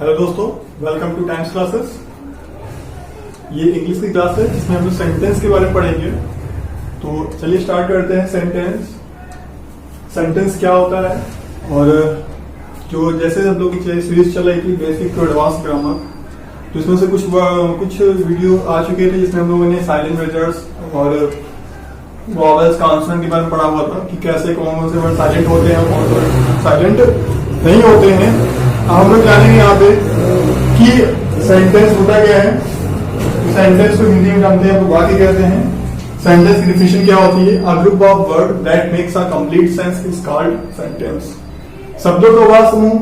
Hello दोस्तों, welcome two times classes. ये English की क्लास है जिसमें हम लोग सेंटेंस के बारे में पढ़ेंगे। तो चलिए स्टार्ट करते हैं। सेंटेंस क्या होता है, और जो जैसे हम लोग की सीरीज चल रही थी बेसिक टू एडवांस ग्रामर, तो इसमें से कुछ वीडियो आ चुके थे जिसमें हम लोगों ने साइलेंट मेजर्स और वॉवेल्स कॉन्सोनेंट के बारे में पढ़ा हुआ था कि कैसे कौन से वर्ड साइलेंट होते हैं, कौन से साइलेंट नहीं होते हैं। हम लोग जानेंगे यहाँ पे कि सेंटेंस होता क्या है। सेंटेंस को हिंदी में जानते हैं तो वाक्य कहते हैं। सेंटेंस की डिफिनेशन क्या होती है? A group of word that makes a complete sense is called sentence. शब्दों का वह समूह,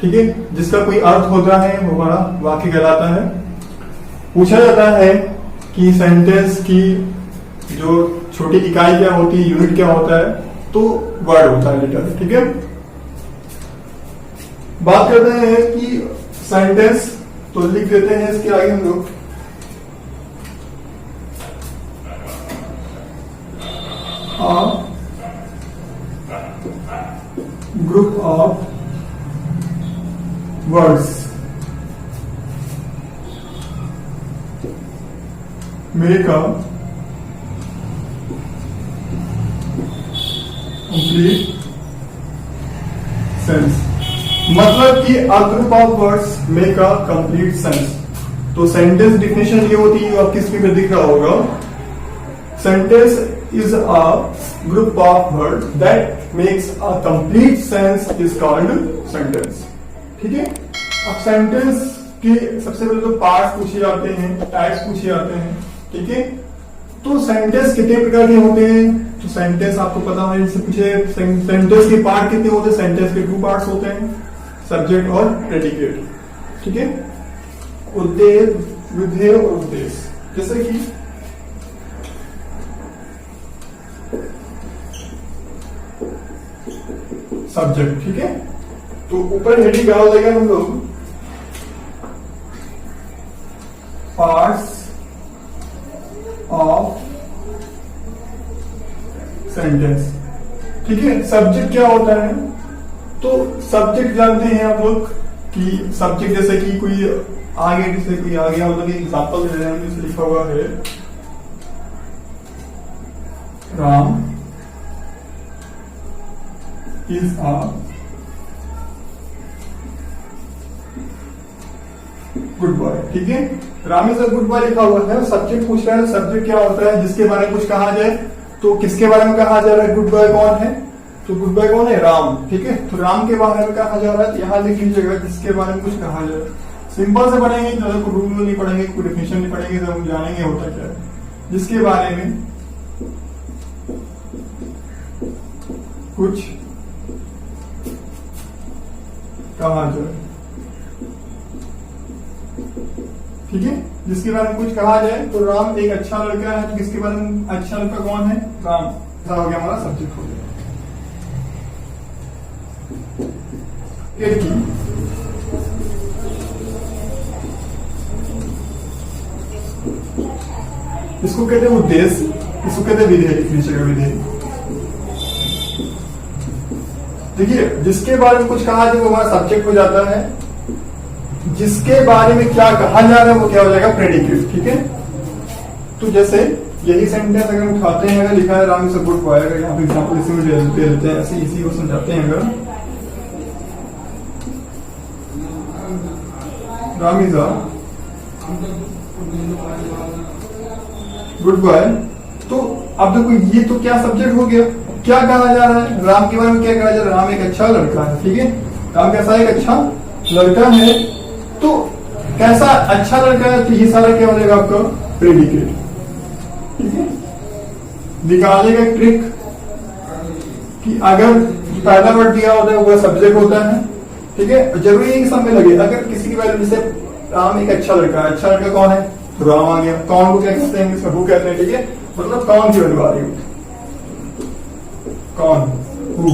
ठीक है, जिसका कोई अर्थ होता है वो हमारा वाक्य कहलाता है। पूछा जाता है कि सेंटेंस की जो छोटी इकाई क्या होती है, यूनिट क्या होता है, तो वर्ड होता है, लेटर, ठीक है। बात करते हैं कि सेंटेंस, तो लिख देते हैं इसके आगे हम लोग group of words make a complete sense. मतलब कि a group of words make a complete sense. तो सेंटेंस डिफिनेशन ये होती है, आपकी स्क्रीन पे दिख रहा होगा। Sentence is a group of word that makes a complete sense is called sentence, ठीक है। अब सेंटेंस के सबसे पहले तो पार्ट्स पूछे जाते हैं, टाइप्स पूछे जाते हैं, ठीक है। तो सेंटेंस कितने प्रकार के होते हैं? तो सेंटेंस आपको पता है, जैसे पूछे सेंटेंस के पार्ट कितने होते हैं? सेंटेंस के 2 पार्ट्स होते हैं, सब्जेक्ट और प्रेडिकेट, ठीक है। उद्देश्य, विधेय और उद्देश्य। जैसे कि सब्जेक्ट, ठीक है। तो ऊपर हेडिंग क्या हो जाएगा हम लोग? पार्ट्स ऑफ सेंटेंस, ठीक है। सब्जेक्ट क्या होता है? तो सब्जेक्ट जानते हैं आप लोग कि सब्जेक्ट जैसे कि कोई आगे, जैसे कोई आगे हम लोग एग्जाम्पल दे रहे हैं, जैसे लिखा हुआ है Ram is a good boy, ठीक है। Ram is a good boy लिखा हुआ है। सब्जेक्ट पूछ रहा है, सब्जेक्ट क्या होता है? जिसके बारे में कुछ कहा जाए। तो किसके बारे में कहा जा रहा है? गुड बॉय कौन है? तो गुड बॉय कौन है? राम, ठीक है। तो राम के बारे में कहा जा रहा है, यहां लिख लीजिएगा जिसके बारे में कुछ कहा जाए। सिंपल से पढ़ेंगे, ज्यादा कोई रूल नहीं पढ़ेंगे, कोई डेफिनेशन नहीं पढ़ेंगे, तो हम जानेंगे होता क्या है। जिसके बारे में कुछ कहा जाए, ठीक है। जिसके बारे में कुछ कहा जाए, तो राम एक अच्छा लड़का है। तो किसके बारे में अच्छा लड़का कौन है? राम। ऐसा हो गया, हमारा सब्जेक्ट हो गया। इसको कहते हैं उद्देश्य, इसको कहते हैं विधेय। लिखिए विधेय, देखिए। जिसके बारे में कुछ कहा जाए वो हमारा सब्जेक्ट हो जाता है। जिसके बारे में क्या कहा जा रहा है वो क्या हो जाएगा? प्रेडिकेट, ठीक है। तो जैसे यही सेंटेंस अगर हम उठाते हैं, अगर लिखा है Ram is a good boy, अगर यहाँ पे एग्जाम्पल इसी में दे देते हैं, ऐसे इसी को समझाते हैं। अगर Ram is a good boy, तो अब देखो ये तो क्या सब्जेक्ट हो गया? क्या कहा जा रहा है? राम के बारे में क्या कहा जा रहा है? राम एक अच्छा लड़का है, ठीक है। राम कैसा एक अच्छा लड़का है। तो कैसा अच्छा लड़का है? तो ये सारा क्या हो जाएगा आपका? प्रेडिकेट, ठीक है। निकालेगा ट्रिक कि अगर पहला वर्ड दिया होता है वो सब्जेक्ट होता है, ठीक है। जरूरी है कि सब में लगे। अगर किसी की वैल्यू, जैसे राम एक अच्छा लड़का है, अच्छा लड़का कौन है? तो राम आ गया। कौन को क्या कहते हैं? इसमें हु कहते हैं, ठीक है। मतलब कौन की वैल्यू आ रही है? कौन, हु।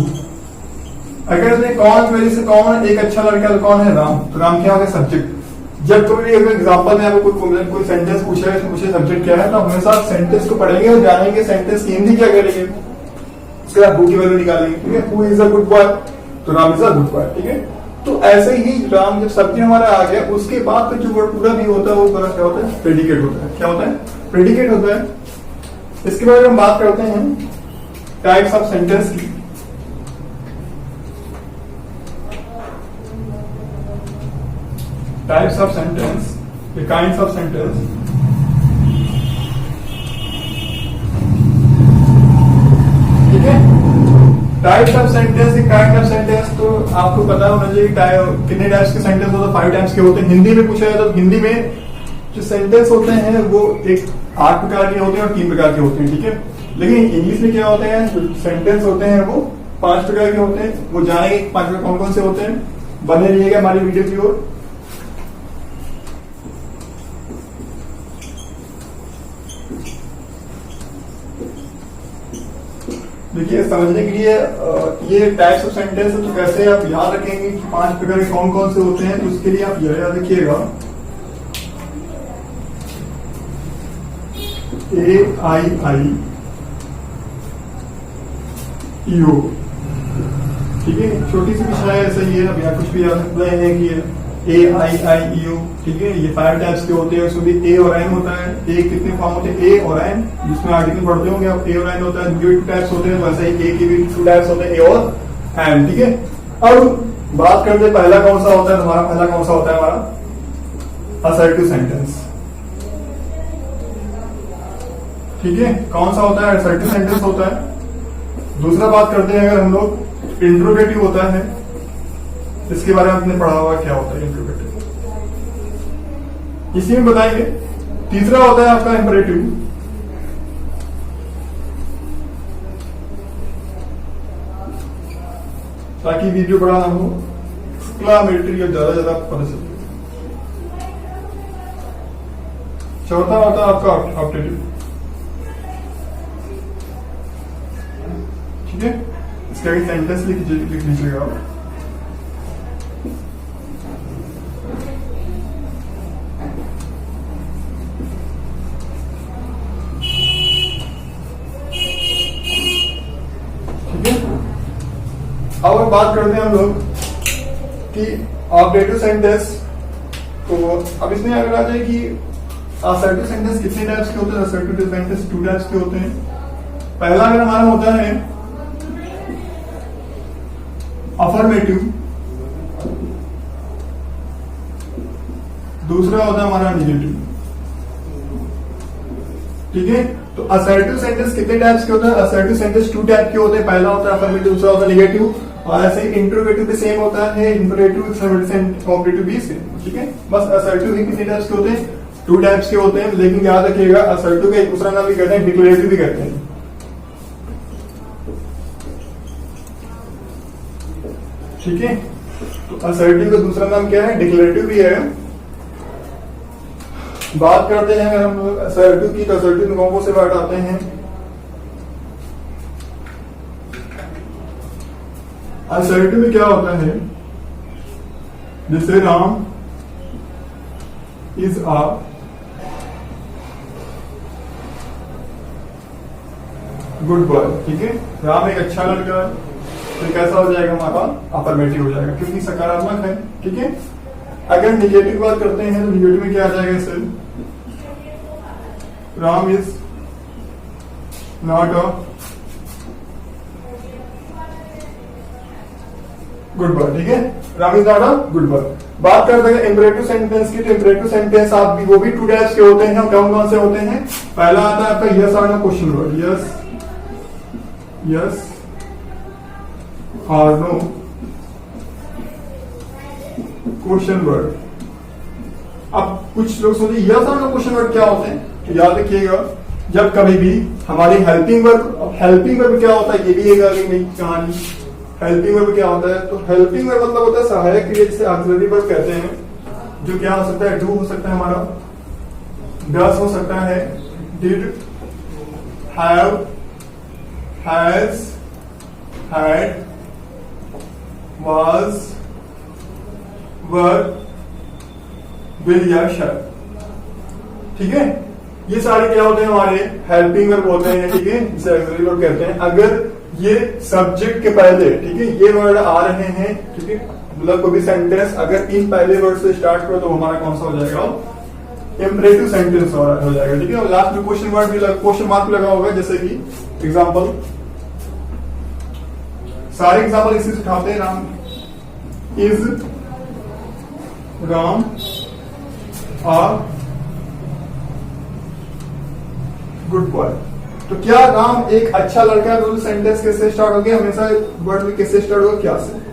अगर कौन की वजह से कौन एक अच्छा लड़का, तो कौन है? राम। तो राम क्या हो गया? सब्जेक्ट। जब तुम एग्जाम्पल में आपको कोई सेंटेंस पूछे, पूछे सब्जेक्ट क्या है, तो हमेशा सेंटेंस को पढ़ेंगे और जानेंगे सेंटेंस की हिंदी क्या करेंगे। उसके बाद हु की वैल्यू निकालेंगे, ठीक है। Who is a good boy, तो Ram is a good boy, ठीक है। तो ऐसे ही राम जब सब्जेक्ट हमारा आ गया, उसके बाद फिर जो वर्ड पूरा नहीं होता वो पूरा क्या होता है, प्रेडिकेट होता है। क्या होता है, प्रेडिकेट होता है। इसके बारे में हम बात करते हैं टाइप्स ऑफ सेंटेंस की। Types of sentence, kinds of sentence. ठीक है, types of sentence, kind of sentence तो आपको पता होना चाहिए कितने टाइप्स के सेंटेंस होते हैं, 5 टाइप्स के होते हैं। हिंदी में पूछा जाए तो हिंदी में जो सेंटेंस होते हैं वो 8 प्रकार के होते हैं और 3 प्रकार के होते हैं। ठीक है, लेकिन इंग्लिश में क्या होते हैं, जो सेंटेंस होते हैं वो 5 प्रकार के होते हैं। वो जानेंगे 5 प्रकार कौन कौन से होते हैं। बने रहिएगा हमारी वीडियो की ओर। देखिए, समझने के लिए ये टाइप्स ऑफ सेंटेंस है, तो कैसे आप याद रखेंगे कि 5 प्रकार के कौन कौन से होते हैं, तो उसके लिए आप यह याद रखिएगा, AII EO। ठीक है, छोटी सी विषय है, ऐसा ही है, अब यहाँ कुछ भी याद रखना है कि AII EO। ठीक है, ये 5 टाइप्स के होते हैं। उसमें भी A और N होता है। A कितने फॉर्म होते हैं, A और N, जिसमें आर्टिकल पढ़ते होंगे आप, A और N होता है। 2 टाइप्स होते हैं, वैसे ही A के भी 2 टाइप्स होते हैं, A और N। ठीक है, अब बात करते हैं पहला कौन सा होता है हमारा। पहला कौन सा होता है हमारा, असर्टिव सेंटेंस। ठीक है, कौन सा होता है, असर्टिव सेंटेंस होता है। दूसरा बात करते हैं अगर हम लोग, इंट्रोगेटिव होता है। इसके बारे में आपने पढ़ा होगा क्या होता है इंट्रोगेटिव, इसी में बताएंगे। तीसरा होता है आपका इंपरेटिव। ताकि वीडियो बड़ा ना हो, एक्सक्लामेटरी और ज्यादा पता चले। चौथा होता है आपका ऑप्टेटिव। ठीक है, इसका एक सेंटेंस लिख लीजिएगा आप। अब बात करते हैं हम लोग कि ऑब्जेक्टिव सेंटेंस। तो अब इसमें अगर आ जाए कि असर्टिव सेंटेंस कितने टाइप्स के होते हैं, असर्टिव सेंटेंस 2 टाइप्स के होते हैं। पहला अगर हमारा होता है अफर्मेटिव, दूसरा होता है हमारा निगेटिव। ठीक है, तो असर्टिव सेंटेंस कितने टाइप्स के होते हैं, असर्टिव सेंटेंस 2 टाइप के होते हैं। पहला होता है अफर्मेटिव, दूसरा होता है निगेटिव। और ऐसे ही इंट्रोगेटिव भी सेम होता है, इंपरेटिव, ऑब्जेक्टिव भी सेम। ठीक है, बस असर्टिव ही कितने टाइप्स के होते हैं, 2 टाइप्स के होते हैं। लेकिन याद रखिएगा, असर्टिव का एक दूसरा नाम भी कहते हैं डिक्लेरेटिव भी कहते हैं। ठीक है, तो असर्टिव का दूसरा नाम क्या है, डिक्लेरेटिव भी है। बात करते हैं अगर हम लोग असर्टिव की, तो असर्टिव में कौन से वर्ड आते हैं। असर्टिव में क्या होता है, जैसे Ram is a good boy. ठीक है, राम एक अच्छा लड़का है, तो कैसा हो जाएगा हमारा, अफर्मेटिव हो जाएगा, क्योंकि सकारात्मक है। ठीक है, अगर निगेटिव बात करते हैं तो निगेटिव में क्या आ जाएगा, इससे Ram is not a good boy. ठीक है, Ram is not a good boy. बात करते हैं इंपरेटिव सेंटेंस की, तो इंपरेटिव सेंटेंस आप भी वो भी 2 टाइप्स के होते हैं। कौन कौन से होते हैं, पहला आता है आपका यस और नो क्वेश्चन वर्ड, यस और नो क्वेश्चन वर्ड। अब कुछ लोग सोचते यस और नो क्वेश्चन वर्ड क्या होते हैं, तो याद रखिएगा, जब कभी भी हमारी हेल्पिंग वर्ब क्या होता है, ये भी एक आगे नई कहानी। हेल्पिंग वर्ब क्या होता है, तो हेल्पिंग वर्ब मतलब होता है सहायक क्रिया, जिसे ऑक्सिलरी वर्ब कहते हैं, जो क्या हो सकता है, डू हो सकता है हमारा, डस हो सकता है, did, have, has, had, was, were, will या शैल। ठीक है, ये सारे क्या होते हैं, हमारे हेल्पिंग वर्ब होते हैं। ठीक है, जिसे ऑक्सिलरी वर्ब कहते हैं। अगर ये सब्जेक्ट के पहले, ठीक है, ये वर्ड आ रहे हैं, ठीक है, मतलब कोई भी सेंटेंस अगर इन पहले वर्ड से स्टार्ट करो तो हमारा कौन सा हो जाएगा, इंपरेटिव सेंटेंस हो जाएगा। ठीक है, और लास्ट में क्वेश्चन वर्ड भी क्वेश्चन मार्क लगा होगा, जैसे कि एग्जाम्पल, सारे एग्जाम्पल इसी से उठाते हैं। Ram is Ram a good boy. तो क्या राम एक अच्छा लड़का है, तो सेंटेंस कैसे स्टार्ट हो गया, हमेशा वर्ड में कैसे स्टार्ट होगा, क्या से।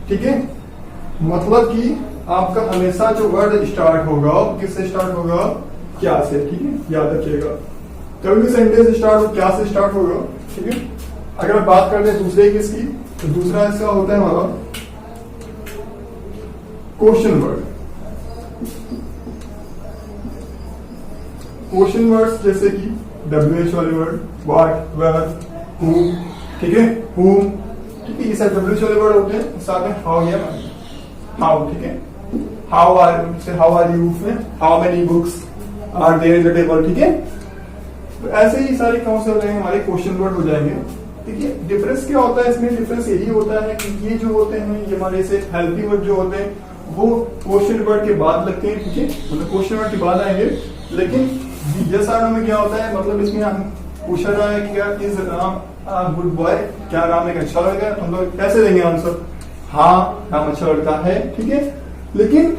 ठीक है, मतलब कि आपका हमेशा जो वर्ड स्टार्ट होगा किससे स्टार्ट होगा, क्या से। ठीक है, याद रखिएगा, कभी भी सेंटेंस स्टार्ट हो क्या से स्टार्ट होगा। ठीक है, अगर आप बात करते हैं दूसरे केस की, तो दूसरा इसका होता है हमारा क्वेश्चन वर्ड। क्वेश्चन वर्ड्स जैसे कि WH वाले वर्ड, व्हाट, वेयर, हु। ठीक है, whom, ठीक है, ये सब WH वाले वर्ड होते हैं। साथ में हाउ या हाउ। ठीक है, हाउ आर यू में how many books are there in the table. ठीक है, तो ऐसे ही सारे कौन से हो जाएंगे, हमारे क्वेश्चन वर्ड हो जाएंगे। ठीक है, डिफरेंस क्या होता है इसमें, डिफरेंस यही होता है कि ये जो होते हैं ये हमारे से हेल्पिंग वर्ड जो होते हैं वो क्वेश्चन वर्ड के बाद लगते हैं। ठीक है, मतलब क्वेश्चन वर्ड के बाद आएंगे। लेकिन यस आर नो में क्या होता है, मतलब इसमें हम पूछा रहा है कि क्या इज राम गुड बॉय, क्या राम एक अच्छा लड़का है, हम लोग कैसे देंगे आंसर, हाँ राम अच्छा लड़का है। ठीक है, लेकिन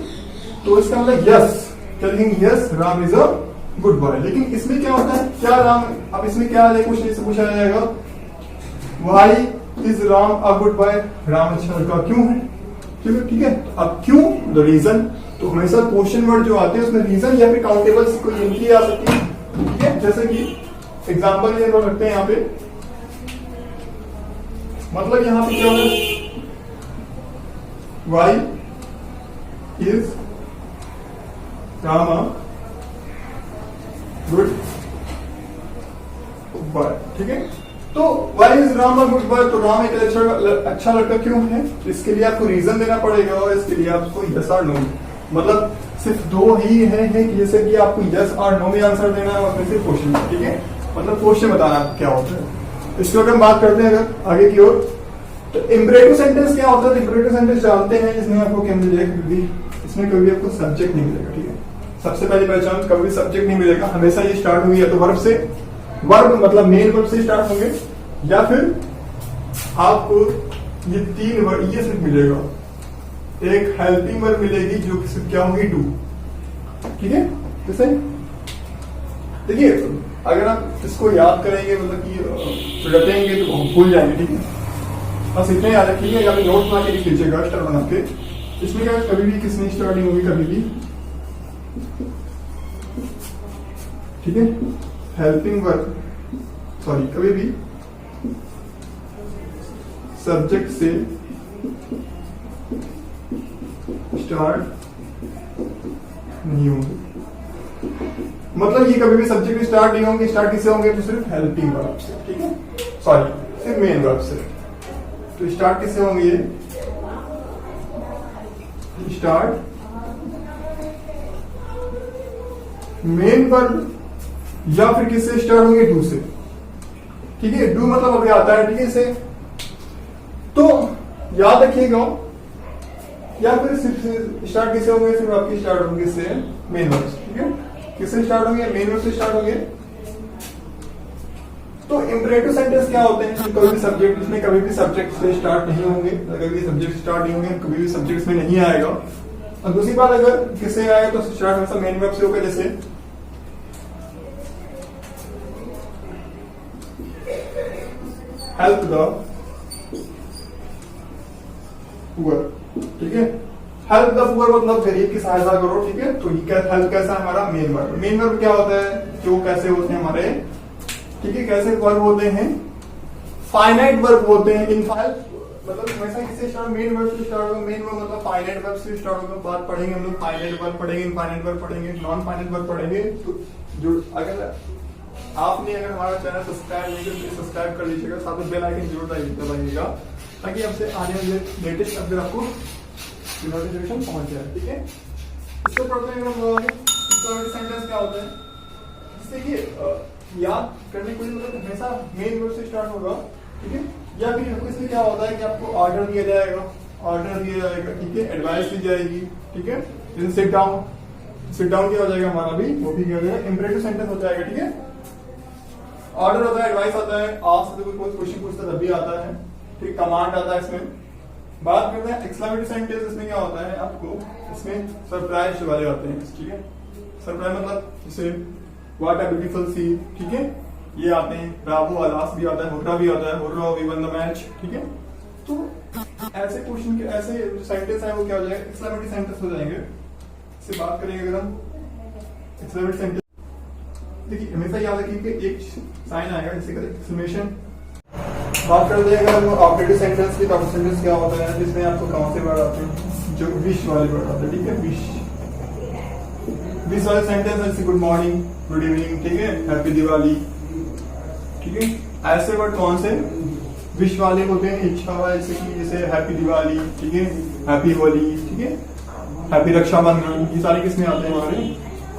तो इसका मतलब यस, क्या लिखेंगे, yes Ram is a good boy. लेकिन इसमें क्या होता है, क्या राम, अब इसमें क्या है क्वेश्चन से पूछा जाएगा, why is Ram a good boy, Ram अच्छा लड़का क्यों है। ठीक है, अब क्यों, द रीजन। तो हमेशा क्वेश्चन वर्ड जो आते हैं उसमें रीजन या फिर काउंटेबल कोई एंट्री आ सकती है। ठीक है, जैसे कि एग्जांपल ये लोग रखते हैं यहाँ पे, मतलब यहाँ पे क्या है, why is Ram a good boy. ठीक है, तो why is Ram a good boy, तो राम एक अच्छा लड़का क्यों है, इसके लिए आपको रीजन देना पड़ेगा और इसके लिए आपको यस और नो, मतलब सिर्फ दो ही है कि जैसे कि आपको यस और नो में आंसर देना है और फिर सिर्फ क्वेश्चन। ठीक है, मतलब क्वेश्चन बताना क्या होता है। इसके अगर हम बात करते हैं अगर आगे की ओर, तो इंपरेटिव सेंटेंस क्या होता है, इंपरेटिव सेंटेंस जानते हैं, इसमें आपको क्या मिलेगा, इसमें कभी आपको सब्जेक्ट नहीं मिलेगा। ठीक है, सबसे पहली पहचान, कभी सब्जेक्ट नहीं मिलेगा, हमेशा ये स्टार्ट होंगे या तो वर्ब से, वर्ब मतलब मेन वर्ब से स्टार्ट होंगे, या फिर आपको ये तीन वर्ड ये सिर्फ मिलेगा, एक हेल्पिंग वर्ब मिलेगी जो कि सिर्फ क्या होगी, डू। ठीक है, जैसे देखिए अगर आप इसको याद करेंगे, मतलब कि रटेंगे तो हम भूल जाएंगे। ठीक है, बस इतना याद रखिएगा, या फिर नोट बना के लिख लीजिएगा स्टार बना के। इसमें क्या कभी भी किसने स्टार्टिंग होगी, कभी भी, ठीक है, हेल्पिंग वर्ब, सॉरी कभी भी सब्जेक्ट से स्टार्ट नहीं होंगे, मतलब ये कभी भी सब्जेक्ट स्टार्ट नहीं होंगे। स्टार्ट किससे होंगे, तो सिर्फ हेल्पिंग वर्ब से। ठीक है, सॉरी सिर्फ मेन वर्ब से। तो स्टार्ट किससे होंगे, स्टार्ट मेन वर्ब या फिर किससे स्टार्ट होंगे, डू से। ठीक है, डू मतलब अभी आता है। ठीक है, इसे तो याद रखिएगा, या फिर सिर्फ स्टार्ट किससे होंगे, सिर्फ आपकी स्टार्ट होंगे इससे मेन वर्ब से। ठीक है, किससे स्टार्ट होंगे, मेन वर्ब से स्टार्ट होंगे। तो इंपरेटिव सेंटेंस क्या होते हैं, कभी भी सब्जेक्ट, इसमें कभी भी सब्जेक्ट से स्टार्ट नहीं होंगे, कभी भी सब्जेक्ट स्टार्ट नहीं होंगे, कभी भी सब्जेक्ट में नहीं आएगा। और दूसरी बात, अगर किससे आएगा तो स्टार्ट हमेशा मेन वर्ब से होगा, जैसे हेल्प द पुअर। ठीक है, हेल्प द पुअर मतलब गरीब की सहायता करो। ठीक है, तो ये हेल्प कैसा है, हमारा मेन वर्ब। मेन वर्ब क्या होता है, जो कैसे होते हैं हमारे, ठीक है, कैसे वर्ब होते हैं, फाइनाइट वर्ब होते हैं। इनफाइनाइट मतलब हमेशा किससे स्टार्ट, मेन वर्ब से स्टार्ट होगा। मेन वर्ब मतलब फाइनाइट वर्ब से स्टार्ट होगा। बात पढ़ेंगे हम लोग, फाइनाइट वर्ब पढ़ेंगे, इनफाइनाइट वर्ब पढ़ेंगे, नॉन फाइनाइट वर्ब पढ़ेंगे। तो जो अगर आपने अगर हमारा चैनल सब्सक्राइब नहीं किया तो सब्सक्राइब कर लीजिएगा, साथ में बेल आइकन जरूर दबाइएगा ताकि आपसे आने वाले लेटेस्ट अपडेट आपको नोटिफिकेशन पहुंच जाए। ठीक है, इसको पढ़ते हैं हम। सेंटेंस क्या होता है, देखिए याद करने के लिए मतलब हमेशा मेन वर्ब से स्टार्ट होगा। ठीक है, या फिर इसमें क्या होता है कि आपको ऑर्डर दिया जाएगा ऑर्डर दिया जाएगा, ठीक है, एडवाइस दी जाएगी, ठीक है। जैसे सिट डाउन क्या हो जाएगा हमारा भी, वो भी क्या हो जाएगा, इंपरेटिव सेंटेंस हो जाएगा, ठीक है। ऑर्डर होता है, एडवाइस आता है, आस्क से कोई क्वेश्चन पूछता है तब भी आता है, ठीक, कमांड आता है इसमें। बात करते हैं एक्सक्लेमेटरी सेंटेंस, इसमें क्या होता है आपको, इसमें सरप्राइज वाले होते हैं, ठीक है। सरप्राइज मतलब जैसे व्हाट अ ब्यूटीफुल सी, ठीक है, ये आते हैं। ब्रावो अलास भी आता है, हुर्रा भी आता है, hurrah we won the match, ठीक है। तो ऐसे क्वेश्चन के ऐसे जो सेंटेंस है वो क्या हो जाएगा, एक्सक्लेमेटरी सेंटेंस हो जाएंगे। इससे बात करेंगे अगर हम एक्सक्लेमेटरी सेंटेंस, देखिए हमेशा याद रखिए कि एक साइन आएगा जिससे कहते हैं एक्सक्लेमेशन। बात करते हैं अगर ऑब्जेक्टिव सेंटेंस की, तो ऑब्जेक्टिव सेंटेंस क्या होता है, जिसमें आपको कौन से वर्ड आते हैं, जो विश वाले वर्ड आते हैं, ठीक है। विश वाले सेंटेंस जैसे गुड मॉर्निंग, गुड इवनिंग, ठीक है, हैप्पी दिवाली, ठीक है। ऐसे वर्ड कौन से विश वाले होते हैं, इच्छा वाले, जैसे हैप्पी दिवाली, ठीक है, हैप्पी होली, ठीक है, हैप्पी रक्षाबंधन, ये सारे किसमें आते हैं, हमारे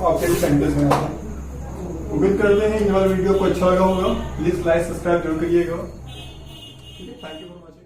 ऑब्जेक्टिव सेंटेंस में आते हैं। उम्मीद करते हैं ये वाला वीडियो को अच्छा लगा होगा। प्लीज लाइक सब्सक्राइब जरूर करिएगा, ठीक है। Thank you for watching.